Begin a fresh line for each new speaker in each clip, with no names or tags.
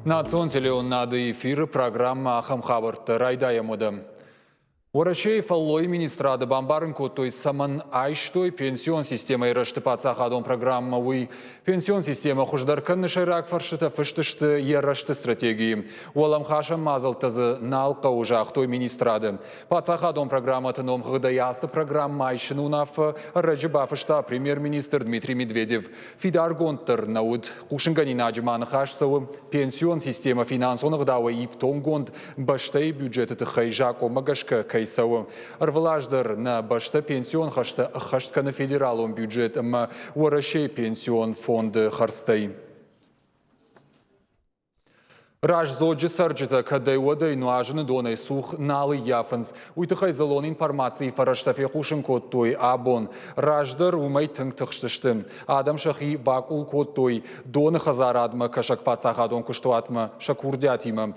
Национ телеон нады эфир программа Ахам Хабарты райдая модем. Орашей фаллой министрады бамбарын коттой саман айштой пенсион системой раштыпаца хадон программа уй пенсион система хуждаркан шайрак фаршыта фыштышты еррашты стратегии. Уалам хашам мазалтазы налка ужахтой министрады. Паца хадон программа тыном хыдаясы программа айшын унаф раджибафышта премьер-министр Дмитрий Медведев. Фидар гонтыр науд кушынганин аджиманы хашсауы пенсион система финансонық дауы ифтон гонд баштай бюджеты хайжако магашка Кайсау. Арвлаждар на башта пенсион хашtka на федералом бюджет Орашей пенсион фонд харстай. Раж зоджи сарджита кадай водай нуажны донай сух налы яфанс. Уйтыхай залон информации фараштафе хушын коттой абон. Раждар умай тынг тықштышты. Адам шахи бакул коттой доны хазарадма кашак пацахадон куштуатма шакурдятима.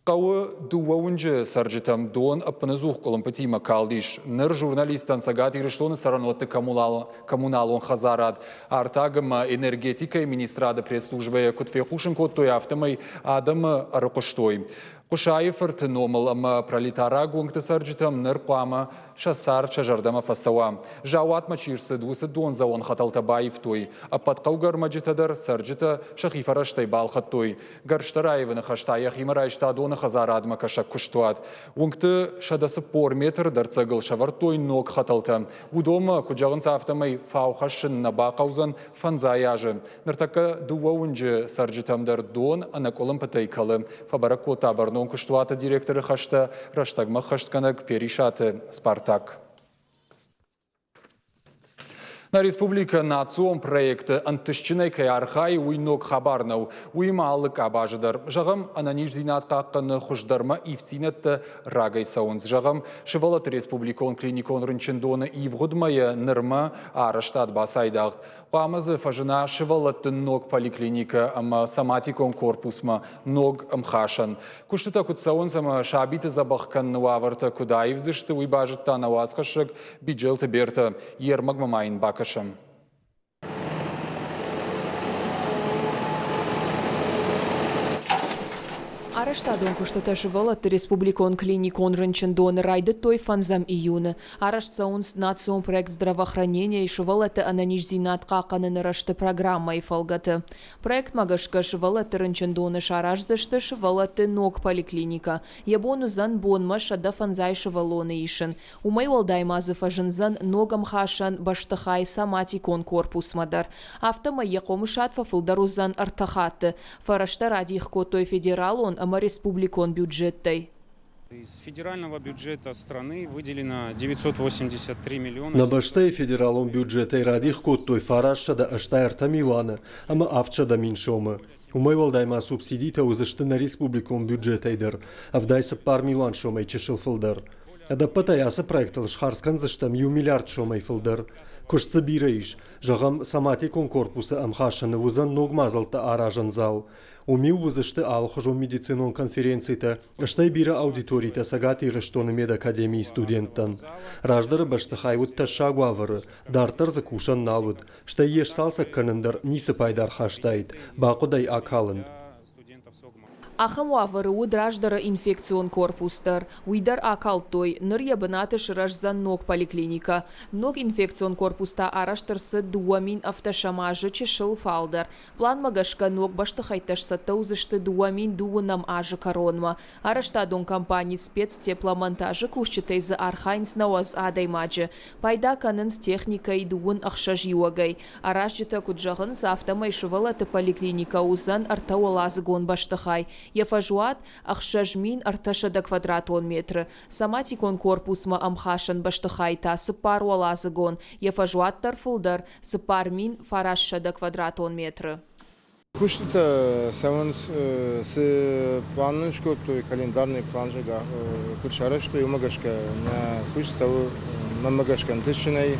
Кауы дуаунжы сарджитам дон апназух колымпатима калдиш. Ныр журналистан сагат ириштоны саранотты коммуналон хазарад. Артагама энергетика и министрада пресс-службы кутфе хушын коттой автомай адама аракуштой. Кушаев артыномал ама пролетара гунгты сарджитам ныр қуама шасар чажардама фасауа. Жауат мачирсы двусы дон заон хаталтабаев той. Апатқау гармаджитадар сарджита шахифараштай балхаттой. Гарштараеваны хаштаях имарайшта дона хазарадма кашак куштуат. Унгты шадасы пор метр дарцагыл шавартой ног хаталта. Удома куджағын сафтамай фаухашын набақаузан фанзаяжы. Ныртака дуаунжы сарджитамдар дон анаколым патайкалы. Фабаракота барно куштуата директоры хашта раштагма хаштканак перишаты Спартак. На республика национ проекты антышчынай каярхай уйнок хабарнау уймалык абажыдар. Жағым ананиш зинат қаққаны хуждарма ивцинетті рагай сауынз. Жағым шывалат республикон клиникон рынчындоны ивгудмая нырма арыштат басайдағд. Памазы фажына шывалатты ног поликлиника ама саматикон корпусма ног амхашан. Куштыта кутсауынз ама шабиты забахкан нуаварта кудаевзышты уйбажытта науазхашык биджелты берта ермаг мамайын бак.
Араштадон куштата шывалат республикон клиникон рынчындон райды той фанзам июны. Араштсаунс национ проект здравоохранения и шывалаты ананиш зинат қақанын рашты программа и фалгаты. Проект магашка шывалаты рынчындоны шаражзышты шывалаты ног поликлиника. Ябону зан бонма шада фанзай шывалоны ишын. Умай олдаймазы фажынзан ногам хашан баштахай саматикон корпус мадар. Автома якомышат фафылдарузан артахаты. Фарашта радих котой федералон республикон бюджеттой.
Из федерального бюджета страны выделено 983 миллиона.
На баштай федералом бюджета радих коттой фарашша да аштайрта милана, ама авча да миншома. Умай валдайма субсидита узышты на республикон бюджетайдер, авдайса пар милан шомай чешил фылдар. Адаппатаясы проектыл шхарскан зыштам ю миллиард шомай фылдар. Кушцы бирейш, жағам саматикон корпусы амхашаны узан ногмазалта аражан зал. Уми узышты алхожу медицинон конференцията, штай бира аудиторита сагати рыштоны медакадемии студенттан. Раждары баштахайвуд ташагуавары, дартар закушан налуд, штай еш салсак канындар нисы пайдар хаштайт, бақудай акалын.
Ахам уавары удраждары инфекцион корпустар, уйдар акалтой, ныр ябынатыш рашзан ног поликлиника. Ног инфекцион корпуста араштырсы дуамин автошамажы чешыл фалдар. План магашка ног баштахайташса таузышты дуамин дуынам ажы коронма. Араштадон компании спецтепломонтажы кушчатайзы архайнс науаз адаймаджы. Пайда канынс техникай дуын ахшаж юагай. Аражжыта куджағынс автомайшывалаты поликлиника узан артауалазыгон баштахай. Ефажуат ахшажмин арташа до квадратон метры. Саматикон корпусма амхашан баштахайта сыпар уалазыгон. Ефажуат тарфулдар сыпар мин фарашша до квадратон метры.
Куштыта саван с планын шкоту календарный план жага кучара что юмагашка на куш саву мамагашкан тышнай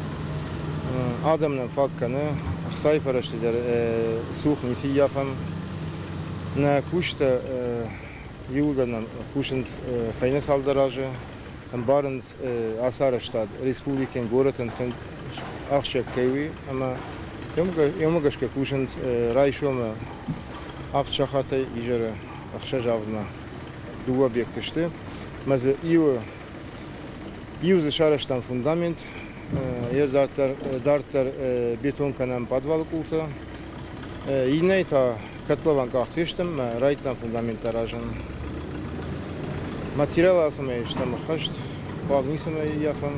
адамның факканы ахсай фараштыдар сух неси яфам на кушта юлганам кушинс файна салдаражы барынс асараштад республикен городын ахшак кайви ама Ямагашка кушинс райшома акчахатай ижара акча жавна ду объектишти. Мазы иу зашараштан фундамент, дартер бетон канам подвал култа. Инейта котлован кахтиштем, райтан фундамент таражен. Материал асмай штам хашт, багнисмай яфан.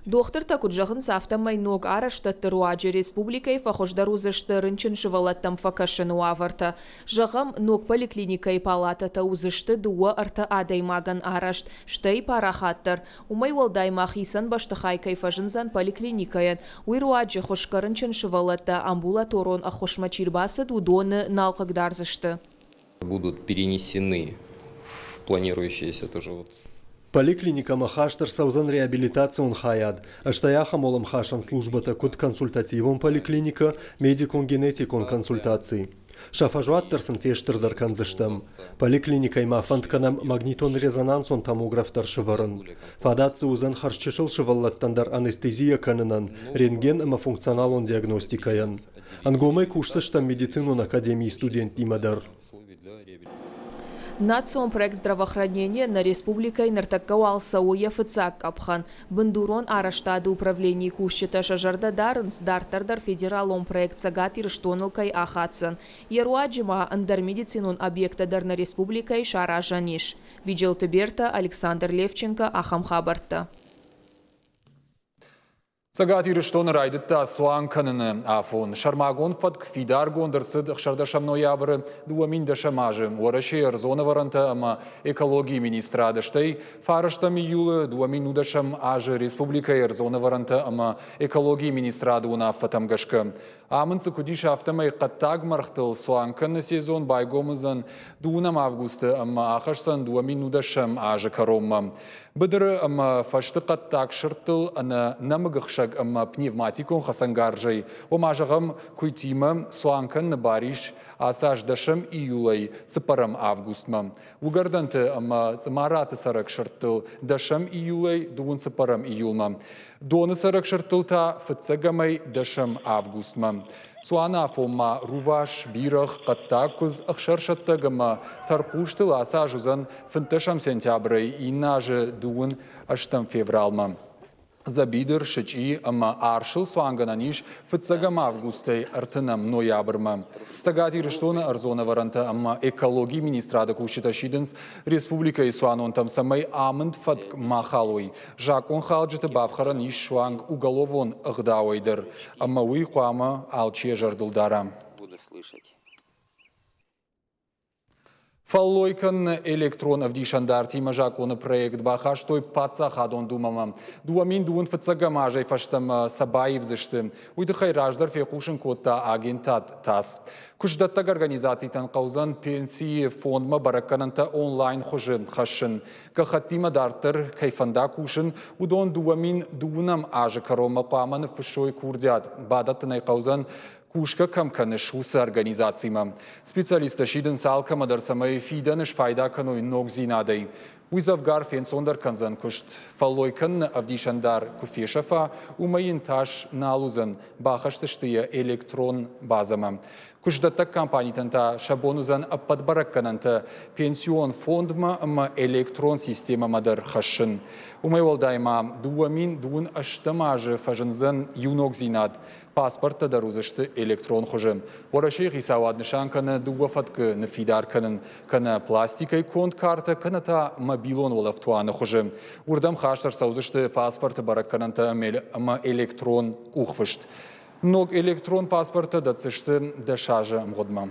Доктор такуджахын сафтамай ног араштатты руаджи республикай фахождарузышты рынчын шывалаттам факашын уаварта. Жағам ног поликлиникай палатата узышты дуа арта адаймаган арашт, штай парахаттыр. Умай волдаймах исан баштыхай кайфажынзан поликлиникаян. Уй руаджи хошкарынчын шывалатта амбулаторон ахошмачирбасы дудоны налқыгдарзышты.
Будут перенесены в планирующиеся тоже вот.
Поликлиника махаштар саузан реабилитацион хаяд. Аштаяха молом хашан службата куд консультативон поликлиника, медикон генетикон консультации. Шафажуаттарсын фештырдар канзыштым. Поликлиника има фантканам магнитон-резонансон томографтар шыварын. Фадатсы узан харшчышыл шываллаттандар анестезия канынан, рентген има функционалон диагностикаян. Ангомай кушсыштам медицинон академии студент имадар.
Национ проект здравоохранения на республикой нартаккауал сауя фыцак капхан. Бандурон араштады управлений кушчета шажарда дарынс дартардар федералон проект сагат ирштонылкай ахатсын. Еруаджима андар медицинон объектадар на республикой шара жаниш. Виджел Тиберта, Александр Левченко, Ахам Хабарта.
Сагат ирштон райдытта суан каныны афон. Шармагон фатк фидар гондырсыд шардашам ноябры дуамин дашамажы. Уараши арзона варанта ама экологии министрадыштай. Фараштам июлы дуамин удашам ажы республика арзона варанта ама экологии министрадуна фатамгашка. Амынсы кудиш автомай қаттаг мархтыл суан канны сезон байгомызан дуунам августа ама ахашсан дуамин удашам ажы карома. Быдыры ама фашты қаттаг шырттыл ана намыгықшаг ама пневматикон хасангаржай. Омажағым куйтима суанкан бариш асаж дашам июлай сыпарам августма. Угарданты ама цмараты сарак шырттыл дашам июлай дуун сыпарам июлма. Доны сарак шырттылта фыцагамай дашам августма. Суана фома руваш бирах қаттакуз ақшаршаттагама тарқуштыл асажузан фынташам сентябрай инажы дуын аштам февралма. Забидыр шычи ама аршыл суангананиш фыцагам августай артынам ноябрма. Сагати рештона арзона варанта ама экологии министрада кушита шиденс республика и суанон там самай амынд фатк махалуй. Жакон халджита бавхаран иш шуанг уголовон агдауайдыр. Ама уй куама алчия жардылдара.
Буду слышать.
Фаллойкан электрон авдишандарти мажакона проект баха, что и паца хадон думама. Дуамин дуун фацагамажай фаштам сабаев зашты. Уйдыхай раждар фекушин кота агентат тас. Кушдаттаг организациятан қаузан пенсии фондма бараккананта онлайн хожин хашин. Кахатима дартыр кайфанда кушин удон дуамин дуунам ажы карома паманы фшой курдят. Бадаттанай қаузан Кушка камканыш усы организацияма. Специалисты шиден салка мадарсамай фиданыш пайда каной ног зинадай. Уйзавгар фенсондар канзан кушт. Фаллойкан авдишандар куфешафа умайын таш налузан бахаш сыштыя электрон базама. Кушдаттак компаниятанта шабонузан подбараккананта пенсион фондма ама электрон система мадар хашын. Умай волдайма дуамин дуун аштамажы фажынзан юнок зинад. Паспорта дарузышты электрон хожым. Вораши хисавад нишанканы дуафаткы нафидар канын кана пластикай конт карта каната мобилон волавтуаны хожым. Урдам хаштар саузышты паспорта бараккананта ама электрон ухвышт. Ног электрон паспорта дацышты дашажа мгодма.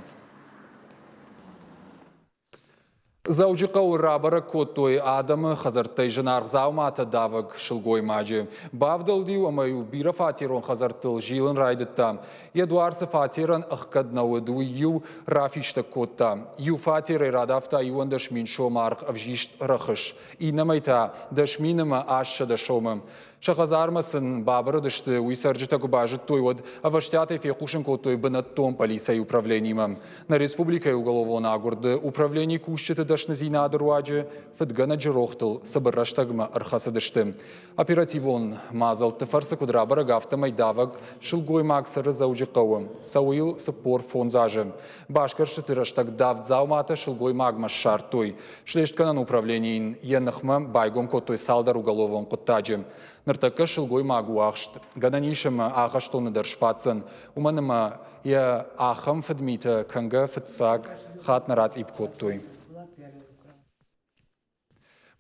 Заужиқау рабара коттой адамы хазартай жынарғзауматы давыг шылгой мажы. Бавдалдиу амаю бира фатирон хазартыл жилын райдытта. Едуарсы фатиран ыққаднауыду ю рафишта котта. Ю фатиры радафта юан дашмин шомарқ авжишт рахыш. Инамайта дашминымы ашша дашомым. Шахазармасын бабыры дышты уйсаржыта губажыт тойвод, а ваштяты фекушен котой бынаттон полиция управлением. На республикой уголовона агурды управление кущеты дашны зинады руаджи, федгана джирохтыл сабырраштагма архасы дышты. Оперативон мазал тефарсы кудрабара гафта майдаваг шилгой максары заужикауы, сауил сапор фонзажы. Башкаршы тыраштаг давдзаумата шилгой магма шартой. Шлештканан управлениен енахма байгом котой салдар уголовон коттаджи. Нартака шилгой магу ахшт. Гананишам ахаштоны даршпацын. Уманыма я ахам федмита канга федсаг хат нарац ипкоттой.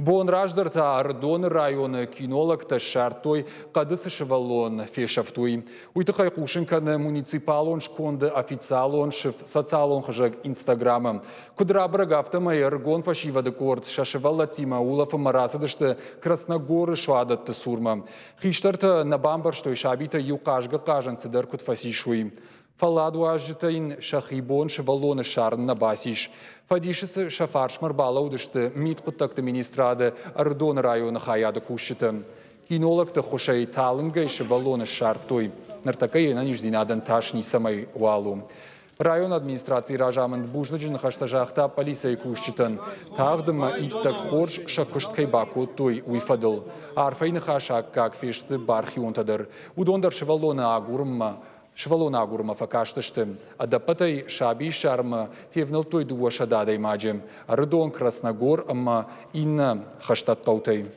Бон раждарта Ардон районы кинолог шартой кадысы шевалон фешафтуй. Уйтахай кушинканы муниципалон шконды официалон шев социалон хажак инстаграмом. Кудрабра гафтама эргон фашива декорд шашевала тима улафа маразадышты Красногоры швадат сурма. Хиштарта на бамбар что шабита юкашга кажан сидар кут фасишуй. Фаладу ажитаин шахибон шевалоны шарн на басиш. Фадишысы шафарш марбала удышты мит куттакты министрады Ардон района хаяда кушиты. Кинологты хошай талынга и шевалоны шартой. Нартака ена ниждинадан ташни самай уалу. Район администрации ражамын буждаджин хаштажахта полиция кушчитан. Тагдыма иттак хорж шакушткай баку той уйфадыл. Арфайны хашак как фешты бархионтадыр. Удондар шевалоны агурма. Швалона агурма факаштышты, адапатай шаби шарма февнал той дуаша дадай маджем, Ардон Красногор амма инна хаштат каутай.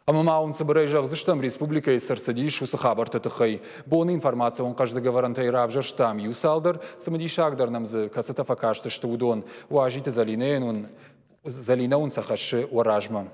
Амамаун собережах зыштам республика и сарсадиш усахабар татахай. Бон информация он каждый говорантай равжаштам юсалдар, самадишагдар намзы касата факаштышты удон, уажите залина он сахаши уаражма.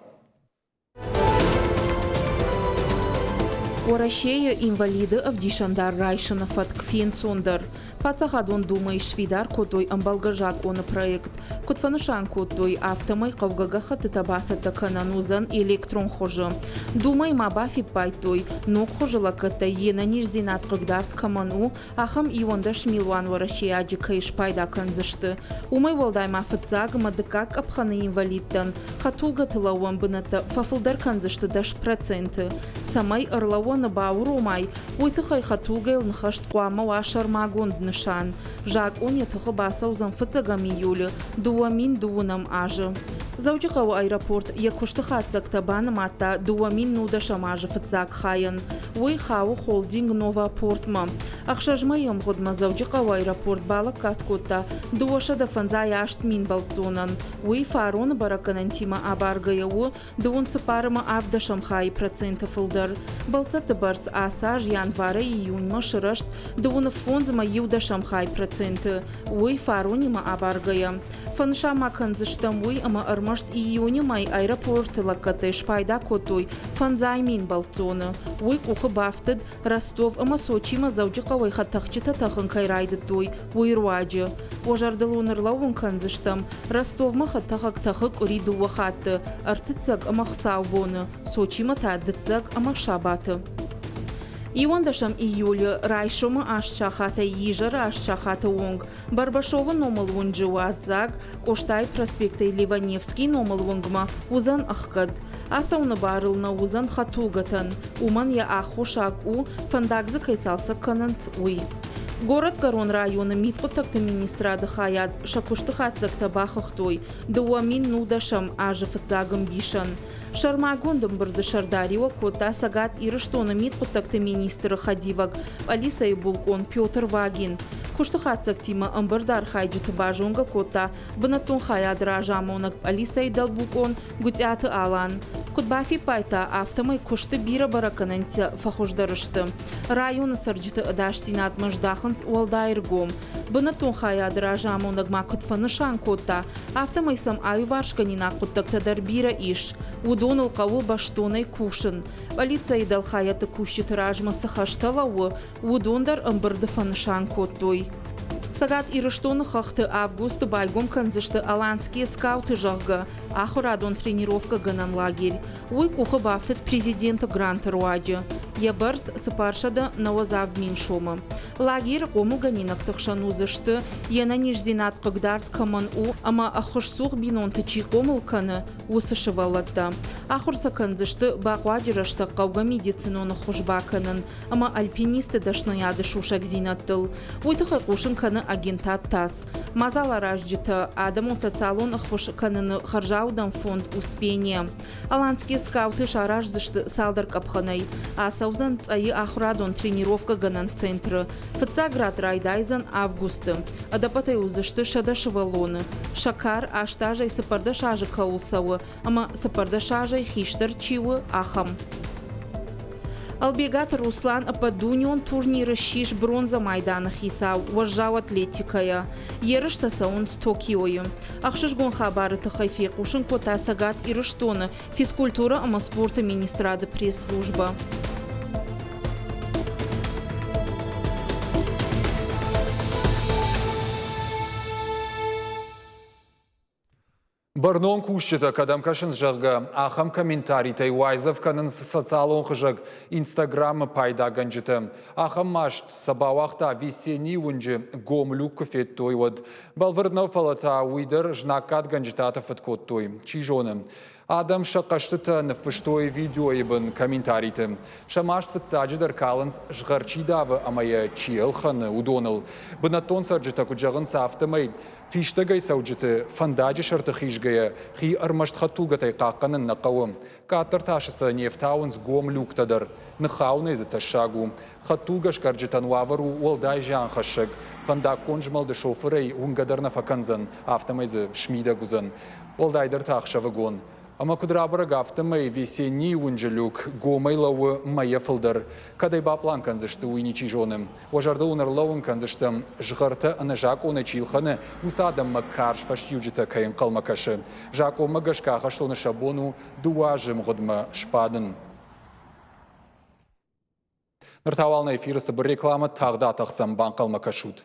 Орашея инвалиды Авдишандар Райшина Фаткфин Сондар. Пацахадон думай швидар котой амбалгажак он проект. Котфанышан котой автомай кавгагаха тетабаса такананузан электрон хожа. Думай мабафи пайтой, ног хожала ката ена нижзинат кагдарт каману, ахам иондаш милуан орашея аджикаиш пайда канзышты. Умай волдай мафатзаг мадыкак апханы инвалидтан. Хатулга тылауан быната фафылдар канзышты даш проценты. Самай орлауан Баурумай, уйтахай хатулгайл нхашт куама вашар магонд нышан. Жак он ятахо басаузан фацагами юли, дуамин дуунам ажы. Заучикау аэропорт якуштахатцак табан мата дуамин нуда шамажы фацаг хаян. Уй хау холдинг нова портма. Ахшажмайым годма заучикау аэропорт бала каткота, дуаша да фанзай ашт мин балцонан. Уй фарон бараканантима абаргаяу, дуун сапарма авда шамхай процентов илдар. Балцата барс асаж январа июнь машырашт, дуун фонзма юда шамхай проценты. Уй фаронима абаргая. Фаншама канзыштам уй ама армашт июня май аэропорт лакатеш пайда котой фанзай мин балцоны. Уй куха бафтад Ростов ама Сочима заучикавай хатахчита тахан кайрайды той уй руаджи. Ожардалуныр лаун канзыштам Ростов хатахак тахак уриду вахаты артыцак ама хсаубоны Сочима тадыцак ама шабаты. Иондашам июля райшома ашчахата ижара ашчахата онг. Барбашова номал унджуадзаг, Коштай проспекта Ливаневский номал онгма узан ахкад. Асауна барыл на узан хатулгатан. Уман я ахушак у фандагза кайсалса кананс уй. Город Гарон района митпотакта министрада хаят шакуштахатзак табахахтой. Дуамин нудашам ажафатзагам бишан. Шармагондам барды шардариwa кота сагат ирыштона митпотакта министра хадиваг Алиса и Булкон Петр Вагин. Куштахатцак тима амбардар хайджита бажонга кота банатон хаядра жамонак Алиса и Далбукон гутята алан. Кутбафи пайта автомай кушты бира баракананти фахождарышты. Района сарджита адаштинат маждаханс уалдайргом. Банатон хаядра жамонак макутфанышан кота автомай сам аюваршканина куттакта дарбира иш. Удонал каву баштонай кушын. Полиция дал хаята кущит ражма сахашталауы, удондар амбардафанышан коттой. Сагат ирыштоны хахты август байгом канзышты аланские скауты жахга, ахурадон тренировка ганан лагерь. Уй куха бафтет президента Гранта Руаджи. ябарс сыпаршада навазав миншома. Лагер гому ганинак тахшану зашты, яна нижзинат кагдарт каман у, ама ахушсух бинон тычи гомыл каны усышываладда. Ахурса канзышты багваджирашта кавга медициноны хушбаканын, ама альпинисты дашнаяды шушак зинаттыл. Уйтыхай кушын каны агентат тас. Мазала ражджита, адамон социалон ахвуш каныны харжаудан фонд успения. Аланские скауты шараждышты салдар капханай, а саузан цаи ахрадон тренировка ганан центры. Фацаград райдайзан августы. Адапатай узышты шадашывалоны. Шакар аштажай сапардашажы каулсауы, ама сапардашажай хиштар чивы ахам. Албегат Руслан Ападунион турниры шиш бронза майданы хисау, важжау атлетикая. Ерыштаса он с Токиою. Ахшишгон хабары тахайфе кушын кота сагат ирыштоны, физкультура ама спорта министрады пресс-служба.
Барнон кушчета, кадам кашын жага, ахам комментарий тай вайзов канын социалон хыжаг инстаграм пайда ганжитым. Ахам машт сабавахта весенний унжи гомлю куфет той вад. Балвырднау фалата уйдер жнакат ганжитата фаткот той. Чижоным. Адам шақаштыта нафыштой видео ебін комментарийті. Шамашт фатсаджидар калынс жғарчидавы амая чиелханы удоныл. Бынатон сарджита куджағын сафтымай. Фиштагай сауджиты фандаджи шартахишгая хи армашт хатугатай қаққанын нақауым. Катыр ташысы нефтауынс гом люктадар. Нахауны зіта шагу. Хатугаш карджитан вавару уалдай жан хашыг. Фанда конжмалды шофырай унгадарна факанзан автомайзы шмида гузан. Уалдайдар тақша вагон. Ама кудрабара гафтамай весенний унжелюк гомайлауы майя фылдар. Кадай баплан канзышты уйничи жоным. Важарды унарлауын канзыштым жғарты аны жак оны чилханы усадам макарш фаштюджита кайын қалмакашы. Жак о магашка хаштоны шабону дуажым ғыдма шпадын. Ныртауална эфирысы бір реклама тағда тақсам бан қалмакашуд.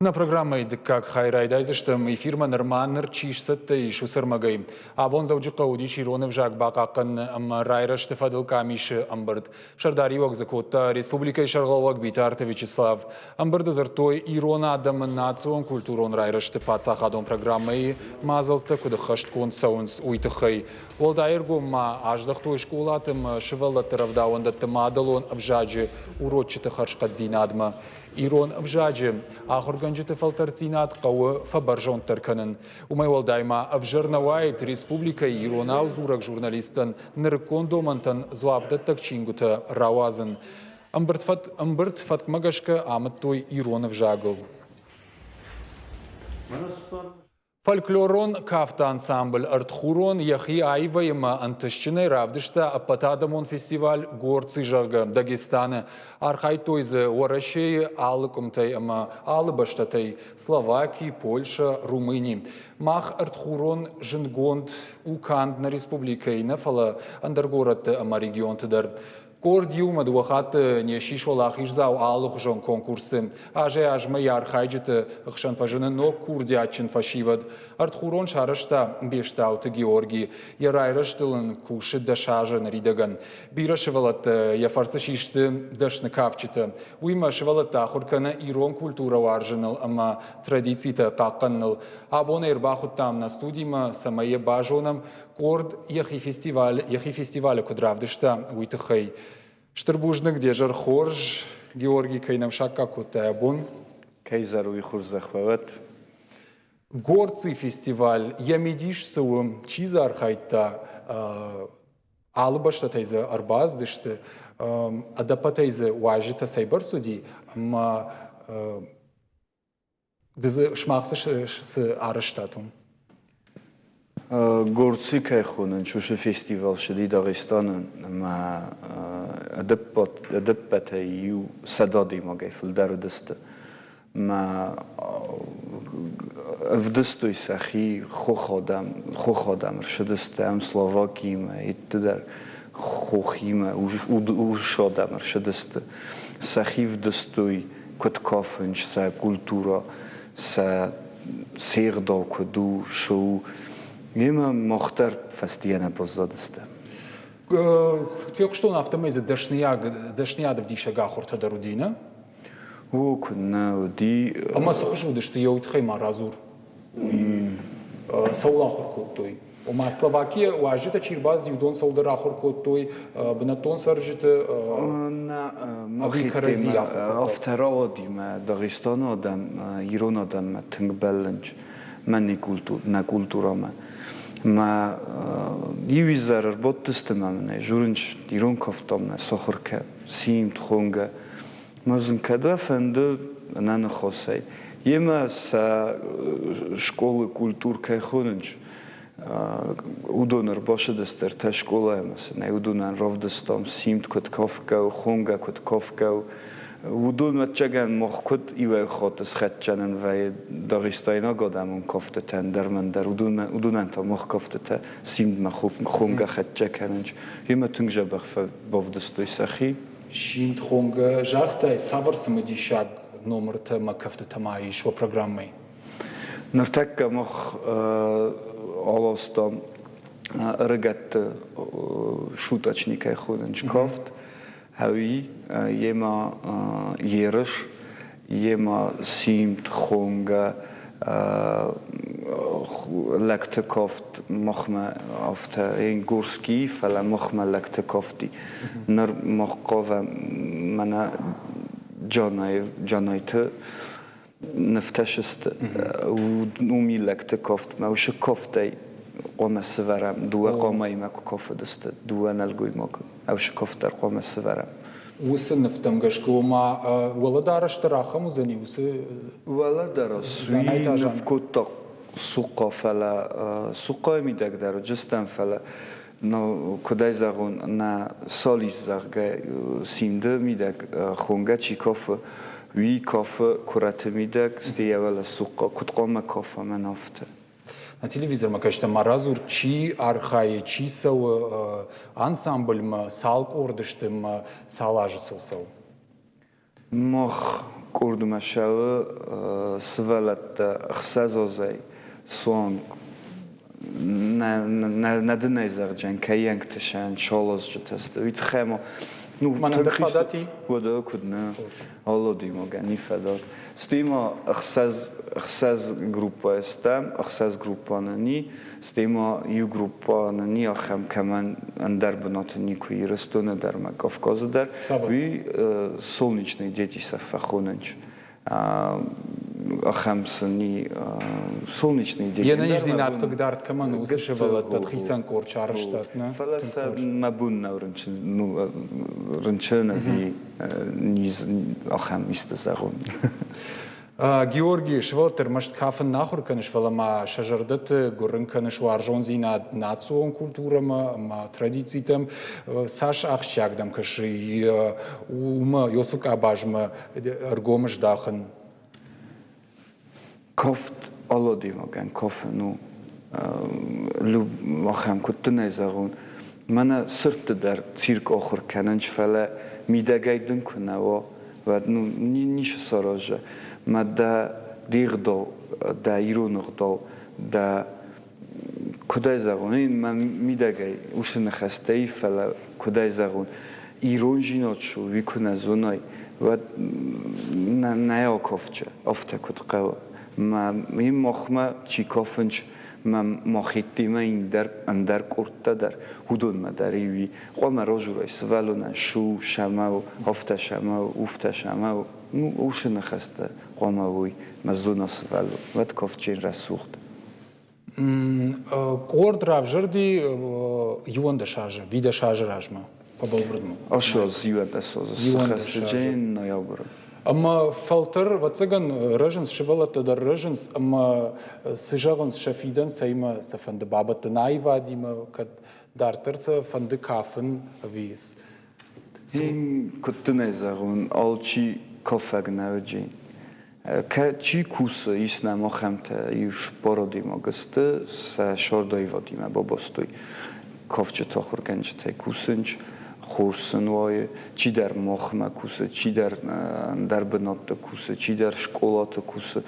На программе «Дикак хайрайдайзыштым» эфирма нырманныр чишсытты ишу сырмагай. Абон зауджиқа удичи ронов жак бақақын райрашты фадыл камиши амбырд. Шардари вогзакотта Республика Шаргалвак Битарты Вячеслав. Амбырды зыртой ирона адамын национ культурон райрашты пацахадон программы мазалты кудыхашт кон саунс уйтыхай. Волдайырго ма аждахтой школатым шывалаты равдауандатты мадалон авжаджи урочиты харшкадзинадма. Ирон авжаджи ахорганжиты фалтарцинат қауы фабаржон тырканын. Умай волдайма авжарнавайт Республика Ирона аузурак журналистын ныркон домантан зуабдаттак чингута рауазын. Амбырт фаткмагашка амыттой Ирон авжагыл. Фольклорон кафта ансамбль артхурон яхи айвайма антышчыны равдышта апатадамон фестиваль горцы жага Дагестаны. Архай тойзы уарашей алыкумтай ама алыбаштатай Словакии, Польша, Румынии. Мах артхурон жингонд уканд на республикой нафала андаргораты ама регионтыдар. Кордиума дуахаты не шишвалах изау алых жон конкурсы. Аже ажмы ярхайджиты хшан фажыны но курдиачин фашивад. Артхурон шарашта бештауты Георгий. Ярайраштылын кушы дашажа наридаган. Бира шевалат яфарса шишты дашны кавчиты. Уйма шевалат тахуркана ирон культура варжыныл, ама традицита таққанныл. Абона ирбахут там на студима самае бажонам Корд яхи фестиваль кудравдышта уйтыхай. Штырбужны где жар хорж Георгий Кайнамшак какутай абон.
Кайзару и хурзахвават.
Горцы фестиваль ямидиш сауым чиза архайта алыбашта тайза арбаздышты адапатайза уажита сайбар суди ама дызы шмахсы с арыштатум.
Горцы кайхунын чушы фестиваль шыди Дагестанын ма адаппата ю садади магай фылдару дысты. Ма вдыстой сахи хохадам ршыдысты ам Словакии ма иттыдар خۆخیمە و شادەمە شدەستە سەخیف دەستۆی کۆت کافنج سە کولتورە سە سێغدا کۆد و شەو ئێمە ماختەر فەستیەنە بۆزە دەستە
توێ قشتۆ نافتەمەیزە دەشنیا دەبدیشە گاخۆرتە دەرودینە
وەکوونەودی
ئەمە سخش و دشتیەوەی خەیما رازور سەوڵا خۆرکۆتۆی وما Словакия واجدة чирбаз дивдон саудара خوركوتوي بنتون سرجت
أبي كرزية أفتراضي ما داغستان آدم ایران آدم ما تنگ بلنج من نکولتورا ما یوی زرر بود دستم منه جورنج ایران کفتم نه سخر که سیم تخونگه مازن کدا فنده نه نخواسته یه ما سا شکل کولتور که خوننج удонер باشه دستر تا شکل مثلا удонن راف دستم سیمت کد کافکه و خونگه کد کافکه و удон متجگن مخ کد ایوه خاطس خط جنن و داغستاینا گادمون کافته تن در من در удонن تا مخ کافته تا سیمت مخوب خونگه خط جکننج یه متونگ جبخ باف دستوی سخی
شیمت خونگه جاخته سوار سمدی شگ نمر تا ما کافته تمایش و پروگرامی
نرتک مخ آلاستم رگت شوتاچنیکای خودنج کافت هوی یه ما یرش یه ما سیمت خونگه لکت کافت مخمه افته این گورسکی فلا مخمه لکت کافتی نر مخقاوه منه جانایت نفتشست و نومی لکت کافت ما وش کافتی قام سوارم دو قامای ما کافت دست دو نلگوی ما وش کافت در قام سوارم
وس نفتم گشکو ما ولدارش تراخه مزنی وس
ولدارش وی نفکوت سوقا فلا سوقا میدک در جستم فلا نو کدای زغون نه سالیس زغه سیمده میدک خونگه چی کافه وی کافه کرات میدک ستی اول سوقا کد قام کافه من افته
На телевизор мы, конечно, маразур чи архай чи сау ансамбль мы салк ордыштым салажысылсау.
Мох курдума шавы свалатта хсазозай сон на дынай зарджан каянг тышан шолоз жытасты. Вит хэмо ну
манадахадати
вода кудна алоди могани фадат. Стима خساز группа استم خساز группа ننی стима ю группа ننی آخم کمان اندر بناتنی کوی رستونه در مکافکاز در وی солнечные дети сафахонанч آخم سنی солнечные дети
я на них зинат кагдарт каман усышевала тадхисан корчарштат на
фалас мабун наврынчын ну рынчына ви низ آخم истазагон
Георгий Швелтер может кафен нахур конечно валама шажардат гурын конечно варжон зина национ культурам ма традициям саш ахшагдам каши ума йосук абажма аргомыш дахын
кофт алоди моган кофе ну люб махам куттне загун мана сырт дар цирк охур кананч фала мидагайдын кунава ва ну ниша саража ما دا دیغدو دا ایرونغدو دا کدای زغون این من میدگی اوش نخسته فلا کدای زغون ایرون جینات شو ویکونه زونای و نه کافچه افته کد قوا ما این مخمه چی کافنج ما مخیتی ما این در اندر کرده در هدون ما داری وی قوم راجورای سوالونه شو شما و هفته شما و افته شما و ну уж нахаста قاموي مزونا سوالو وات كوفچين رسوخت
كوردرا جردي يوان دشاجه ويدا شاجه راجما побалврдмо
اشوز يوان دسوز سخسجين نويابر
اما فلتر واتسغن رجنس شوالت در رجنس اما سجاغنس شفيدن سيما سفند بابت نايواديما كد دارترس فند كافن ويس
این کتنه زغون آلچی کافگ نوجین که چی کوس ایست نماخمت یوش بارادیم آگسته سه شاردایی وادیم باباستوی کافچه تاخور گنج تای کوسنج ხურსნოი, ჩი დარ მოხმაკუსე, ჩი დარ დარბნოტ კუსე, ჩი დარ შკოლათ კუსე.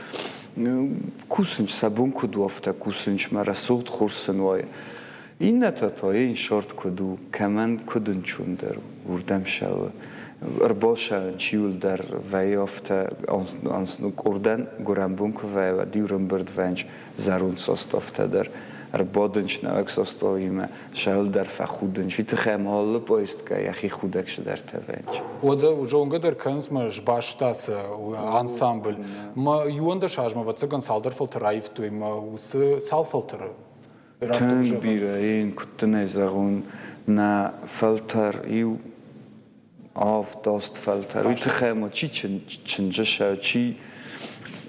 კუსინჩ საბუნკუ დუაფთა კუსინჩ მარა სულთ ხურსნოი. ინათათო ინ შორტ კუდუ კამან კუდუნჩუნდერ ურდამშავა. რბოლშავენ ჩიულდარ ვაიოფთა ანს კურდან გურამბუნკ ვაივა დიურამბერდ ვენჩ ზარუნსოსტოფთა დარ რბოდენჩ ნავექსოსტო იმა შაულდარ ფახუდენჩ ვითხემოლ პოისტკა яхи ხუდაკშ დართევენჩ
Oda jonga der kans ma jbashtas ensemble ma yuanda shajma vatsagan saldar filtraif tu ma us salfilter
Tönbira in kuttenezarun na filter iu auf dost filter withemo chi chinjasha chi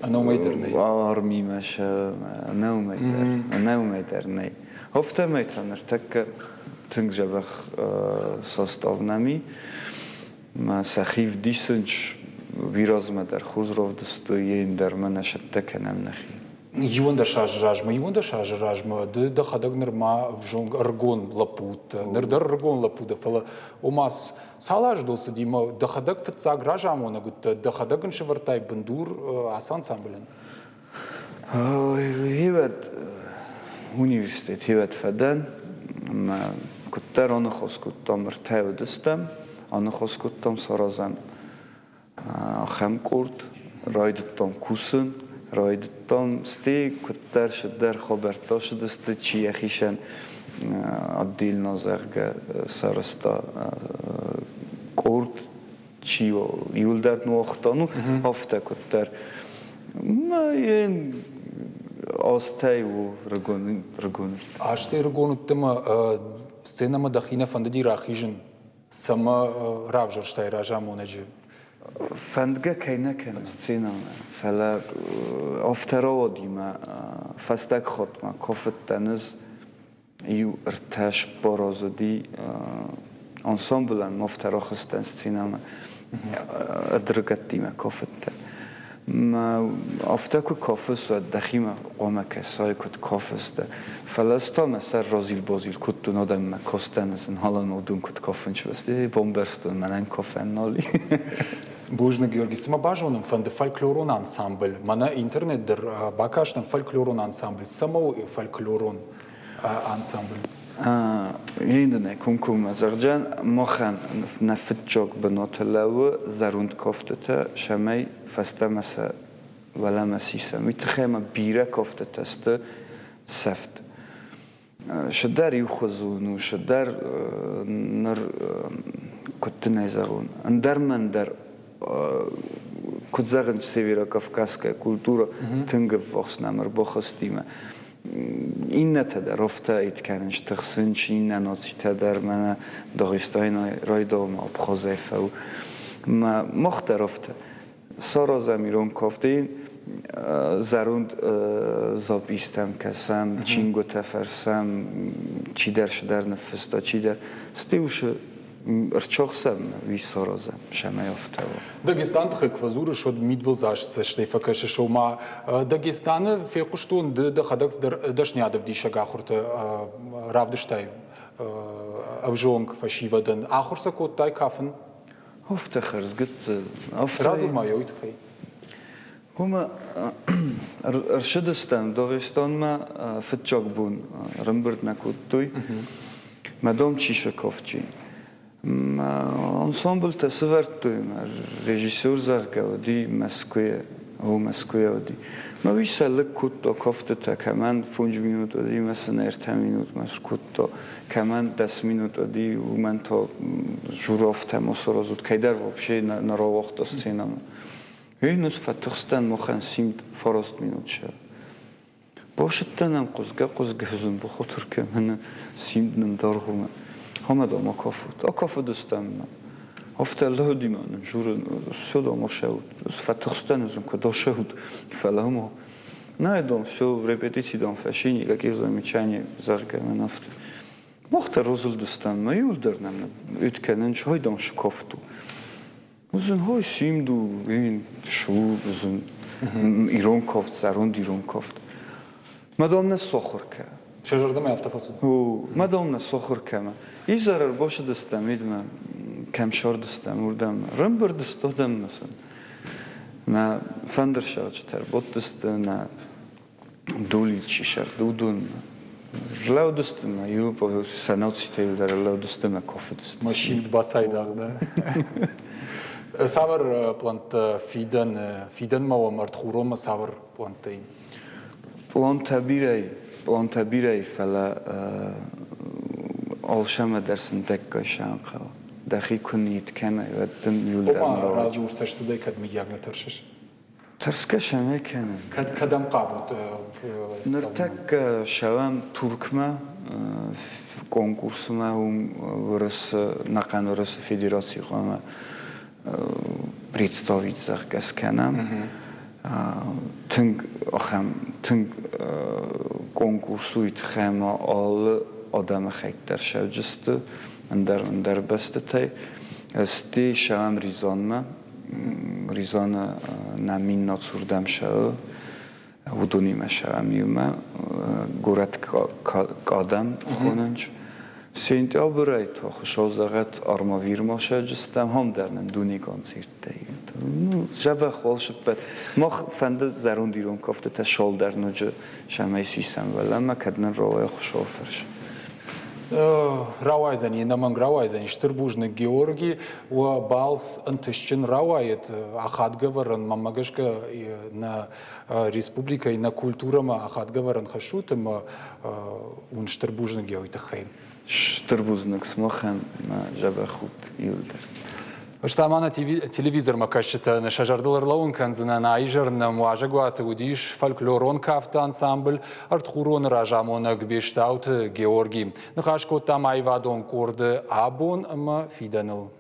Anomeidernei.
Armi mesha naumeider Hofta meitaner tak tângjabach sostavnami ma sachiv disench virozma dar khuzrov dostoyen dar manashat takanam nahi
Yuanda shajrajma de khadagner ma vjong argon laput nerdar argon laput fala omas salaj dosdi ma de khadag fitsag rajamona gut de khadagn shvartay bandur asan samblen
Hivat universitet hivat fadan ma kuttar onu khoskuttam rtavdistam onu khoskuttam sarazam kham kurt raydittam kusun raydittam sti kuttar shidar khobertosh dist chi akhishan adil nazarga sarasta kurt chi yuldar nuoxtanu hafta kuttar ma yen Остаю рагон.
А что рагонут тема сцена мадахина фандди рахижен сама равжа штай ражамонеджи.
Фандга кайна кен сцена фала офтеродима фастак хотма кофеттаныз ю рташ борозди ансамблан мофтерохстан сцена адргатима кофетта ما افتاکو کافس و دخیمه قوم کسای کد کافس ده فلسطین مثلا رازیل بازیل کد تو نادم مکستن مثلا حالا نودون کد کافن چه بسته بومبرستون منن کافن نالی
Божна Георгий, сама бажаным фанды фольклорон ансамбль. Мана интернет дер бакашным фольклорон ансамбль. Самого фольклорон ансамбль.
Yine kumkum zarcan mohan nafitjok benotelava zarunt koftete şamay fastamasa wala masisa mitkhema bira koftete st saft شدار يخزون وشدار نر كنت نزغون اندر من در كنت زغن سيفيرا كافكاسكا كولتورا تنقف وخصنا مربوخستيما این تدر رفته اید کننش تخسنش این نناسی تدر من داغستان رایدام آبخازه و ما مخترفته سارا زمیرون کافته زروند زابیستم کسم چینگو تفرسم چی درش در نفستا چی در ستیوش ارچاخسم وی سارازم شما یافته
Дагестан тхеквазуры шод мидбл зашца штейфа кэшэ шома Дагестаны фекуштун да хадакс дашнядов диша гахурта равдыштай авжонг фашивадан ахурса коттай кафен
Офтахарс гыт
разыл майойт хей
هما ارشدستان داغستان ما فتچاک بون رمبرد مکوتوی مدام چیشه کافچی انسامبل تصورت توی رژیسور زرگودی مسکوی او مسکوی ودی ما ویسا لکوت تا کافت تا کمان 5 مینوت ودی مثلا 10 مینوت مثلا کوت تا کمان 10 مینوت ودی و من تا جورافت مسرا زود کی در вообще نرا وقت سینما اینوس فتخستان مخن سیمت فراست مینوت شد باشدتنم قزگه هزون بخاطر که من سیمت ندارم همه دام آکافو دستم هفته الله دیمان جور سودام شود فتخستان ازون که داشود فلامو نه دام شو رپتیتی دام فشینی که زمیچانی زرگه من هفته وقت روزل دستم میول درنم اتکنن چای دام شکافتو Uzun های سیم دو این شو uzun ایران کافت زرون ایران کافت مدام نه سخور که
შეჟარდა მე ავტოფასი.
مدام سخر کمه این ضرر باشه دستم میدم کم شار دستم وردم رم بردست دادم مثلا نه فندر شارج تر بود دست نه دولی چی شر دودون لو دستم یو با سنوتی تیل در لو دستم کافه دست
ماشین باسایداغدا ساور پلانت فیدن ما و مرتخورم ساور پلانتین
پلان تبیری فلا آلشم درسن دکه شام خوا دخی کنید کنه و دم یول در
ома
مرا
разу урсаш сыдай кад миягна тыршыш.
ترسکه شمه کنه
Кадам qavut
نرتک شوام ترکمه конкурсыма ورس نقن ورس فدراسی خواهم представить زخکس کنم تنگ конкурсуйт خیمه آل آدم خیلی در شوجست اندر بسته تای استی شوام ریزان نمین ناتوردم شو ودونیم شوام یومه گورت کادم خوننج سینت آبرای تا خوشازگت آرماویرما شوجستم هم درن دونی کنسرت تایی جبه خوالش بد ما فند زرون دیرون کافته تا شال در نوجه شمای سیستم ولی ما کدن روای خوشافرش
Рауайзани, наман Рауайзани, штырбужны Георгий, у Балс антыщен Рауайет, ахатгаваран, мамагашка на республика и на культурама ахатгаваран хашутам, он штырбужны Георгий.
штырбузнык смахам жабе худ юлдер.
Штамана телевизор макашчыта на шажардылар лаун канзына на айжар на муажагуаты удиш фольклорон кафта ансамбль артхурон ражамона гбештаут Георгий. Нахашко там айвадон корды абон ма фиданыл.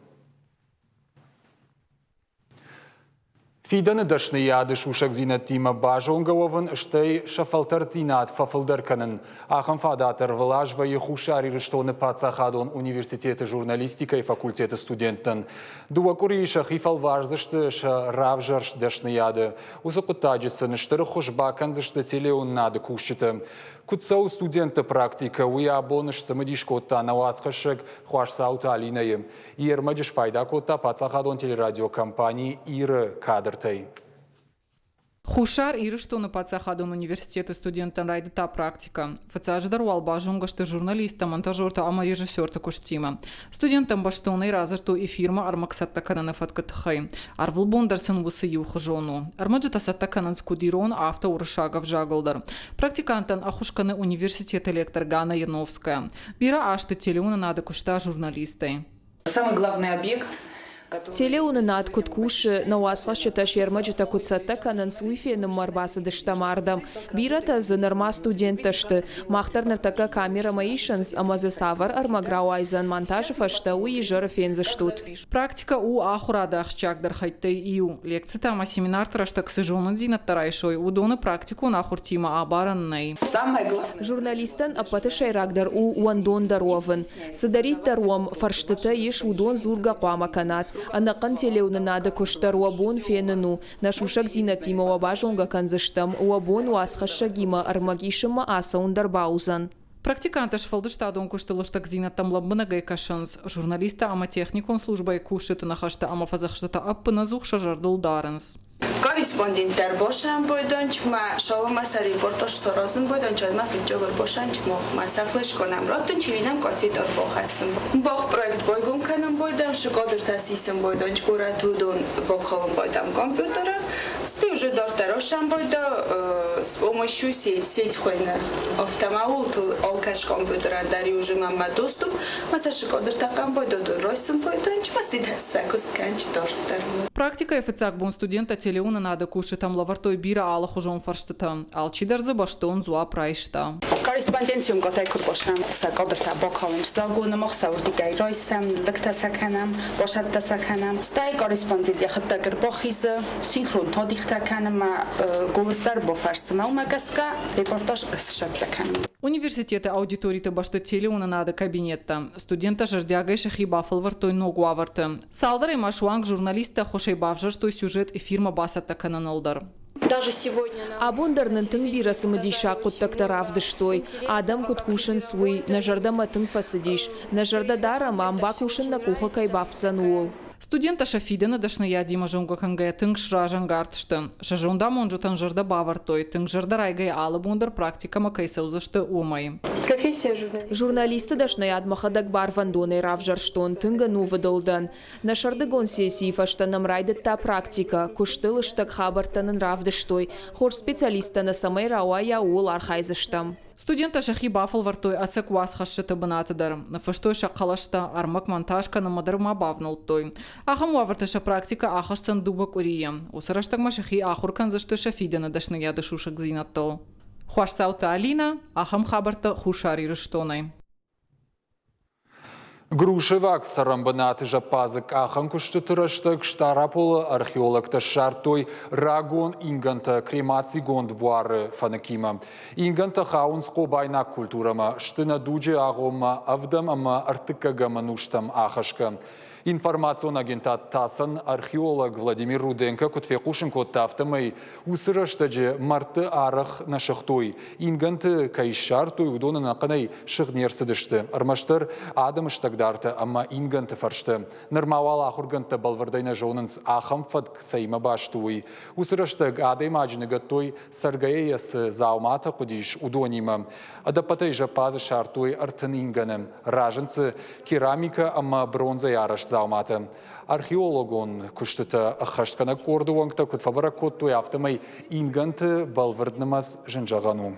Фиданы дашны яды шушак зинат тима бажонговын штей шафалтар зинат фафылдар канын. Ахам фадатар влажва и хушари рештоны пацахадон университеты журналистика и факультеты студентын. Дуа куриша хифал варзышты ша равжарш дашны яды. Усапытаджисын штыры хушбакан зышты телеун нады кушчыты. Кутсау студенты практика уя абоныш самадиш котта навасхашек хуашсаута алинайым. Ирмаджиш пайда котта пацахадон телерадиокомпании Иры кадртай.
Хушар ирыштоны пацахадон университеты студентан райды та практика. Фацаждар уалбажунгашты журналиста, монтажерта, ама режиссерта куштима. Студентам баштоны разырту и фирма армаксатта кананы фаткатхай. Арвыл бондарсын вусы юхы жону. Армаджата сатта канан скудирон авто урышагов жагалдар. Практикантан ахушканы университет электор Гана Яновская. Бира ашты телеуна надо кушта журналистой.
Самый главный объект
Телеуны над куткуши на уасхашчыта шермаджыта кутсатта канан суйфеным марбасы дыштамардам. Бирата за норма студенташты. Махтарнартака камера маишанс, амазы савар армаграуайзан монтажы фашта уйжары фензыштут.
Практика у ахурада ахчагдар хайттай ию. Лекцията ама семинар траштак сыжонын зинат тарайшой. Удоны практику на хуртима абараннай.
самое главное.
Журналистан апаты шайрагдар у уандон даровын. Садарит даром фарштыта еш удон зурга қуама канат. Анакан телеуны нады куштар уабон фенену. Нашушак зинатима уабажонга канзыштам. Уабон уасхашагима армагишима аса ундарбаузан.
Практиканташ фалдыштадон куштылыштак зинаттам лаббынагай кашынс. Журналиста ама техникон службай кушыты нахашта ама фазахштата аппына зухша жардыл дарынс.
Корреспондентler boşan boydanç ma şovmasa reportaj sorozun boydanç ma filmcogor boşanç ma safleş konam rotun çivinam kositor boxasım. Box proyekt boygum kanam boydam şukodur tasisım boydanç kuratudun bokolum boydam компьютера. Сты уже дортерошам бойда с помощью сеть хойна автомаул олкаш компьютера дари уже мама доступ. Маса шуkodыр такам бойда ройсым бойданç ma стидаса кусканч дортер.
Практика эфицак бон студента телеуна надо кушетам лавартой бира ала хужон фарштыта. Алчидарзы баштон зуа прайшта.
Корреспонденциум готай курбошам сакодырта бокалынч загуна мохсаурдигай ройсам дыктасаканам бошаттасаканам. Стай корреспондент яхытта гырбохизы синхрон тодихтаканам голыстар бофарсымал магаска репортаж ысшатлаканам.
Университеты аудиториты башты телеуна надо кабинетта. Студента жардягай шахи бафал вартой ногу аварты. Салдар и машуанг журналиста хошей бавжар, что сюжет и фирма басатта кананалдар.
Даже сегодня.
Абондарнын тың бирасы мадиша куттакта равдыштой. Адам куткушын суй, нажарда матың фасыдиш. Нажарда дара мамба кушын на куха кайбавцан уол.
Студента шафидена дашны ядима жонга хангая тынг шражан гартышты. Шажонда монжутан жарда бавартой, тынг жарда райгай алы бундар практикама кайсаузышты умай.
Профессия журналиста.
Журналисты дашны ядмахадак барвандоны равжарштон тынга нувыдылдан. На шардыгон сессии фаштанам райдетта практика, куштылыштак хабартанын равдыштой, хор специалиста на самай рауая уол архайзыштам.
Студента шахи бафал вартой ацек вас хашшыты бынатыдар. Фаштой шақалашта армак монтажка на мадарма бавнал той. Ахам вавартыша практика ахашцан дубак урия. Усараштагма шахи ахуркан зашты шафидена дашны яды шушак зинаттол. Хуашсаута Алина, ахам хабарта хушари рыштонай.
Грушевак сарамбанаты жапазык ахан куштытырыштык штараполы археологта шартой рагон инганта кремаци гонд буары фанакима. Инганта хаунс қобайна культурама, штына дуджи ағома авдам ама артыкага мануштам ахашка. Информацион агентат тасан археолог Владимир Руденко кутфекушин коттафтамай усырыштаджи марты арах на шахтой. Инганты кайшартой удона нақанай шығнерсідішті. Армаштыр адам штагдарты, ама инганты фаршты. Нырмауал ахурганты балвардайна жонынс ахам фадк сайма баштуй. Усырыштаг адай мажыныга той саргаеясы заумата кудиш удонима. Адапатай жапазы шартой артын инганы. Ражынцы керамика, ама бронза ярашт заумата. Археологон куштыта ахашткана кордуангта кутфабара коттуй автомай инганты балварднымаз жынжагану.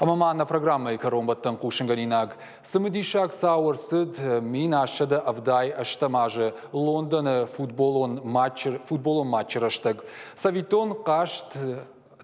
Амамана программа и коромбаттан кушинганинаг. Самыдишак сауырсыд мин ашады авдай аштамажы Лондон футболон матчер аштаг. Савитон кашт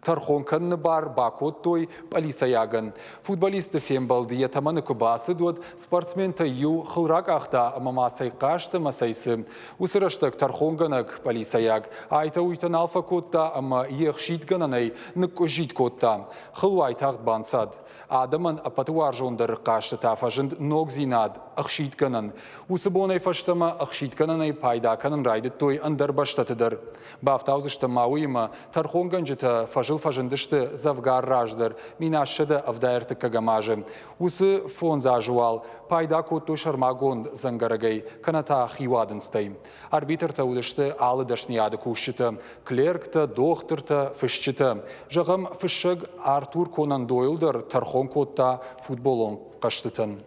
тархон канны бар бакот той полиса яган. Футболисты фембалды ятаманы кубасы дуад спортсмента ю хылрак ахта мамасай кашты масайсы. Усыраштак тархон ганак полиса яг. Айта уйтан алфа котта ама ехшит гананай ныкко жит котта. Хылвай тахт бансад. Адаман апатуар жондар кашты тафажынд ног зинад ахшит ганан. Усыбонай фаштама ахшит гананай пайда канан райды той андар баштатыдар. Бафтаузышта мауима тархон ганжыта фажындышты завгар раждар, минашыды авдайырты кагамажы. Усы фон зажуал, пайда коту шармагон зангарагай, каната хивадынстай. Арбитрта удышты алы дашнияды кушчыты, клеркта, доктырта, фышчыты. Жағым фышыг Артур Конан Дойлдыр тархон котта футболон қаштытын.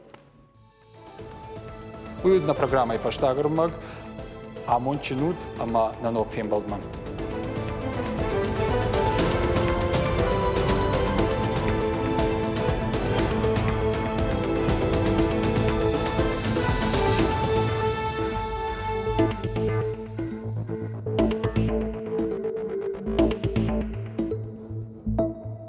Уйдна программай фаштагырмаг, амон чинут, ама нанок фембалдман.